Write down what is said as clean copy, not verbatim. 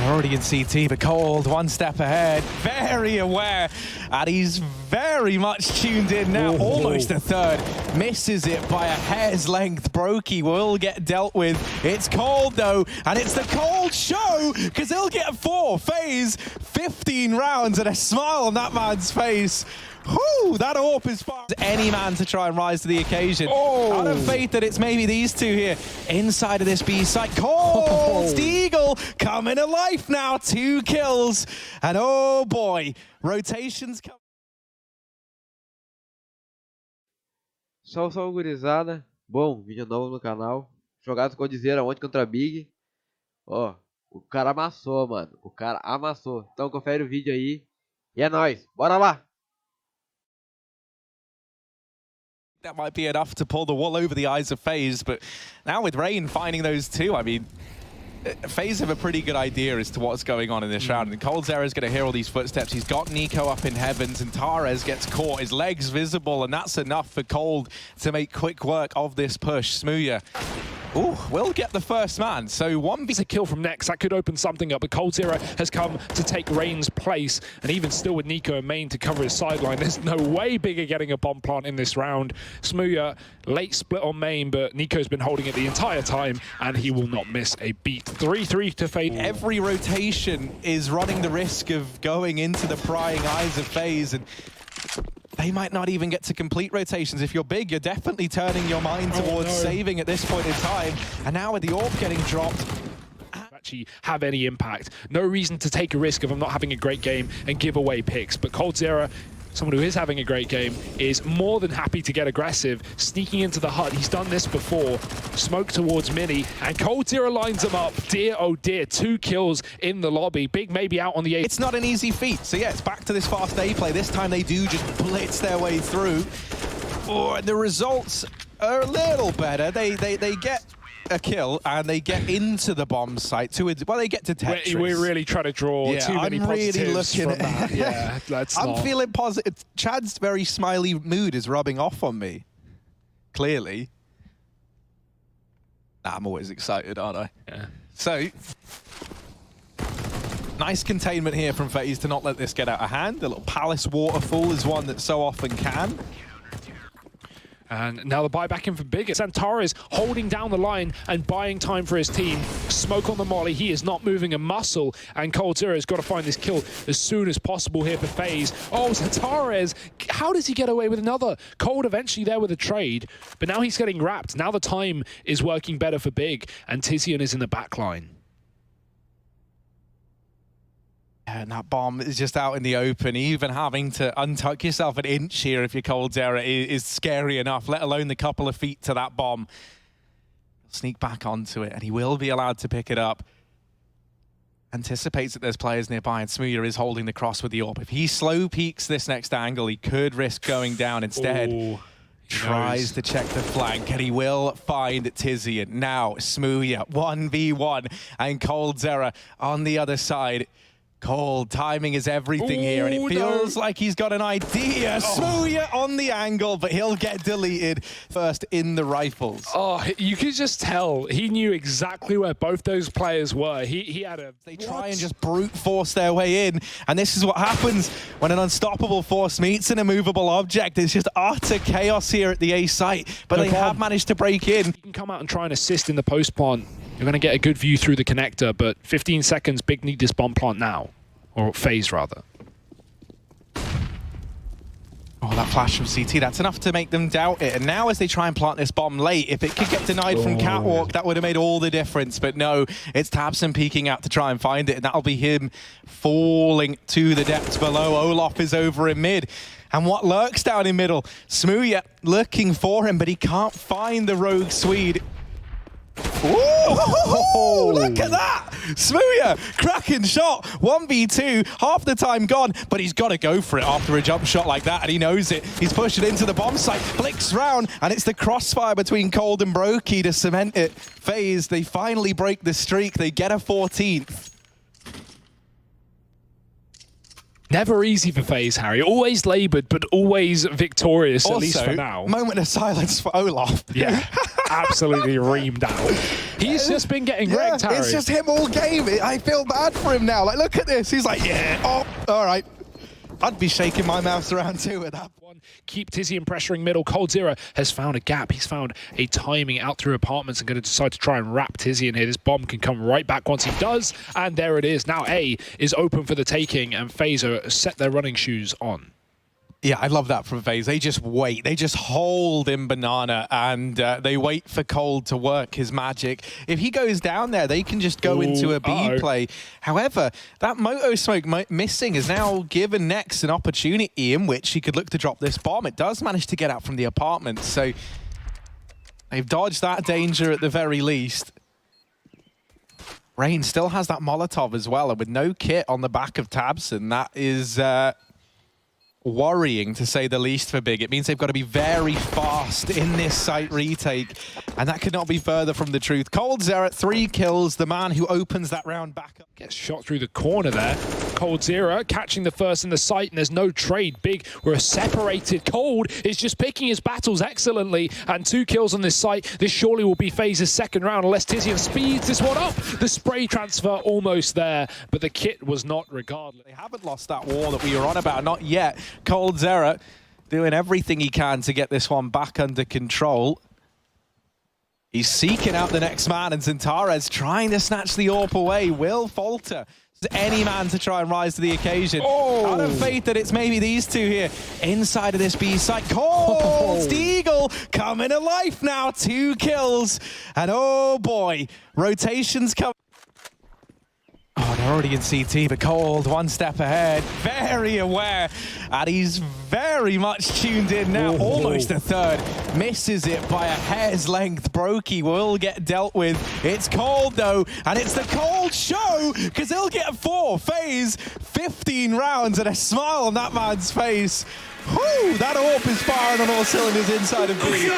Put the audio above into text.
They're already in CT, but Cold one step ahead, very aware, and he's very much tuned in now. Almost a third, misses it by a hair's length. Brokey will get dealt with. It's Cold though, and it's the Cold show, because he'll get 4. Faze, 15 rounds and a smile on that man's face. Whew, that AWP is far. Any man to try and rise to the occasion. Out of faith that it's maybe these two here inside of this B site. Cold Eagle coming to life now. 2 kills. And oh boy, rotations come. Salve, gurizada. Bom, vídeo novo no canal. Jogadas Coldzera ontem contra a Big. Ó, o cara amassou, mano. O cara amassou. Então confere o vídeo aí. E é nóis. Bora lá! That might be enough to pull the wool over the eyes of Faze, but now with Rain finding those two, I mean, Faze have a pretty good idea as to what's going on in this round, and Coldzera is going to hear all these footsteps. He's got Nico up in heavens, and Tares gets caught, his legs visible, and that's enough for Cold to make quick work of this push. Smooya, ooh, will get the first man, so 1v. A kill from Nex, that could open something up, but Coldzera has come to take Rain's place, and even still with Nico and Main to cover his sideline, there's no way Bigger getting a bomb plant in this round. Smooya, late split on Main, but Nico's been holding it the entire time, and he will not miss a beat. 3-3 to Faze. Every rotation is running the risk of going into the prying eyes of Faze, and they might not even get to complete rotations. If you're big, you're definitely turning your mind towards saving at this point in time. And now with the AWP getting dropped, actually have any impact. No reason to take a risk of him not having a great game and give away picks. But Coldzera, someone who is having a great game, is more than happy to get aggressive, sneaking into the hut. He's done this before. Smoke towards Mini, and Coldzera lines him up. Dear, oh dear, 2 kills in the lobby. Big maybe out on the 8. It's not an easy feat. So yeah, it's back to this fast A play. This time they do just blitz their way through. Oh, and the results are a little better. They get a kill and they get into the bomb site. Well, they get to Tetris. We're really trying to draw too many positives from that. Yeah, I'm feeling positive. Chad's very smiley mood is rubbing off on me. Clearly. I'm always excited, aren't I? Yeah. So, nice containment here from Faze to not let this get out of hand. The little Palace waterfall is one that so often can. And now the buyback in for Bigger. Tares holding down the line and buying time for his team. Smoke on the molly. He is not moving a muscle. And Coldzera has got to find this kill as soon as possible here for Faze. Oh, Tares, how does he get away with another? Cold eventually there with a trade, but now he's getting wrapped. Now the time is working better for Big, and Tizian is in the back line. And that bomb is just out in the open. Even having to untuck yourself an inch here if you're Coldzera is scary enough, let alone the couple of feet to that bomb. He'll sneak back onto it, and he will be allowed to pick it up. Anticipates that there's players nearby, and Smooya is holding the cross with the AWP. If he slow peeks this next angle, he could risk going down. Instead, tries to check the flank, and he will find Tizian. Now, Smooya, 1v1, and Coldzera on the other side. Cold, timing is everything here, and it feels like he's got an idea. Smooya on the angle, but he'll get deleted first in the rifles. Oh, you could just tell he knew exactly where both those players were. He had a... They try and just brute force their way in, and this is what happens when an unstoppable force meets an immovable object. It's just utter chaos here at the A site, but they have managed to break in. You can come out and try and assist in the post plant. You're going to get a good view through the connector, but 15 seconds, Big need this bomb plant now. Or Faze, rather. Oh, that flash from CT, that's enough to make them doubt it. And now as they try and plant this bomb late, if it could get denied from Catwalk, that would have made all the difference. But no, it's Tabson peeking out to try and find it, and that'll be him falling to the depths below. Olof is over in mid. And what lurks down in middle? Smooya looking for him, but he can't find the rogue Swede. Ooh, look at that! Smooya, cracking shot, 1v2, half the time gone, but he's got to go for it after a jump shot like that, and he knows it. He's pushed it into the bomb site, flicks round, and it's the crossfire between Cold and Brokey to cement it. Faze, they finally break the streak, they get a 14th. Never easy for Faze, Harry. Always laboured, but always victorious, Also, at least for now. Moment of silence for Olaf. Yeah, absolutely reamed out. He's just been getting wrecked, Harry. It's just him all game. I feel bad for him now. Like, look at this. He's like, yeah, oh, all right. I'd be shaking my mouse around too at that point. Keep Tizian pressuring middle. Coldzera has found a gap. He's found a timing out through apartments and going to decide to try and wrap Tizian here. This bomb can come right back once he does. And there it is. Now A is open for the taking and Faze set their running shoes on. Yeah, I love that from Faze. They just wait. They just hold in banana and they wait for Cold to work his magic. If he goes down there, they can just go into a B play. However, that Moto Smoke missing has now given Nex an opportunity in which he could look to drop this bomb. It does manage to get out from the apartment, so they've dodged that danger at the very least. Rain still has that Molotov as well, and with no kit on the back of Tabson, that is worrying to say the least for Big. It means they've got to be very fast in this site retake, and that could not be further from the truth. Coldzera, 3 kills, the man who opens that round back up. Gets shot through the corner there. Coldzera catching the first in the site, and there's no trade. Big, we're separated. Cold is just picking his battles excellently, and 2 kills on this site. This surely will be Faze's second round unless Tizian speeds this one up. The spray transfer almost there, but the kit was not regardless. They haven't lost that war that we were on about, not yet. Coldzera doing everything he can to get this one back under control. He's seeking out the next man, and Zentares trying to snatch the AWP away. Will falter. Any man to try and rise to the occasion. Out of faith that it's maybe these two here inside of this B site. Cold Eagle coming to life now. 2 kills. And oh boy, rotations come. Oh, they're already in CT, but Cold 1 step ahead, very aware, and he's very much tuned in now. Almost a third, misses it by a hair's length. Brokey will get dealt with. It's Cold though, and it's the Cold show, because he'll get 4. Faze, 15 rounds and a smile on that man's face. Whew, that AWP is firing on all cylinders inside of B.